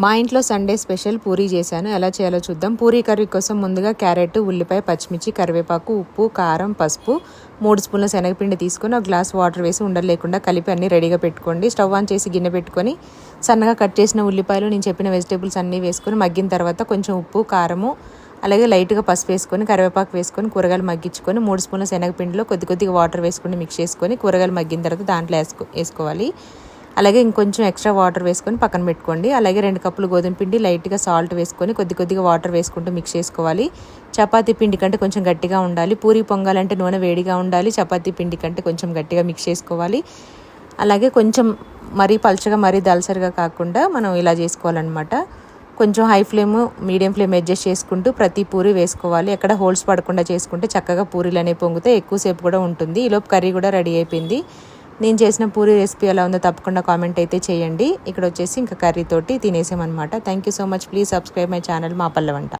మా ఇంట్లో Sunday special Puri చేశాను. ఎలా చేయాలో చూద్దాం. పూరీ కర్రీ కోసం ముందుగా క్యారెట్, ఉల్లిపాయ, పచ్చిమిర్చి, కరివేపాకు, ఉప్పు, కారం, పసుపు, 3 స్పూన్ల శనగపిండి తీసుకొని ఒక గ్లాస్ వాటర్ వేసి ఉండలు లేకుండా కలిపి అన్నీ రెడీగా పెట్టుకోండి. స్టవ్ ఆన్ చేసి గిన్నె పెట్టుకొని సన్నగా కట్ చేసిన ఉల్లిపాయలు, నేను చెప్పిన వెజిటేబుల్స్ అన్నీ వేసుకొని మగ్గిన తర్వాత కొంచెం ఉప్పు, కారము, అలాగే లైట్గా పసుపు వేసుకొని కరివేపాకు వేసుకొని కూరగాయలు మగ్గించుకొని 3 స్పూన్ల శనగపిండిలో కొద్దిగా వాటర్ వేసుకొని మిక్స్ చేసుకొని కూరగాయలు మగ్గిన తర్వాత దాంట్లో వేసుకోవాలి. అలాగే ఇంకొంచెం ఎక్స్ట్రా వాటర్ వేసుకొని పక్కన పెట్టుకోండి. అలాగే 2 కప్పులు గోధుమ పిండి, లైట్గా సాల్ట్ వేసుకొని కొద్దిగా వాటర్ వేసుకుంటూ మిక్స్ చేసుకోవాలి. చపాతీ పిండి కంటే కొంచెం గట్టిగా ఉండాలి. పూరి పొంగాలంటే నూనె వేడిగా ఉండాలి. చపాతీ పిండి కంటే కొంచెం గట్టిగా మిక్స్ చేసుకోవాలి. అలాగే కొంచెం మరీ పల్చగా మరీ దలసరిగా కాకుండా మనం ఇలా చేసుకోవాలన్నమాట. కొంచెం high flame, medium flame adjust చేసుకుంటూ ప్రతి పూరి వేసుకోవాలి. ఎక్కడ హోల్స్ పడకుండా చేసుకుంటే చక్కగా పూరీలు అనేవి పొంగితే ఎక్కువసేపు కూడా ఉంటుంది. ఈలోపు కర్రీ కూడా రెడీ అయిపోయింది. నేను చేసిన పూరీ రెసిపీ ఎలా ఉందో తప్పకుండా కామెంట్ అయితే చేయండి. ఇక్కడ వచ్చేసి ఇంకా కర్రీతోటి తినేసామన్నమాట. Thank you so much. Please subscribe my channel మా పల్లె వంట.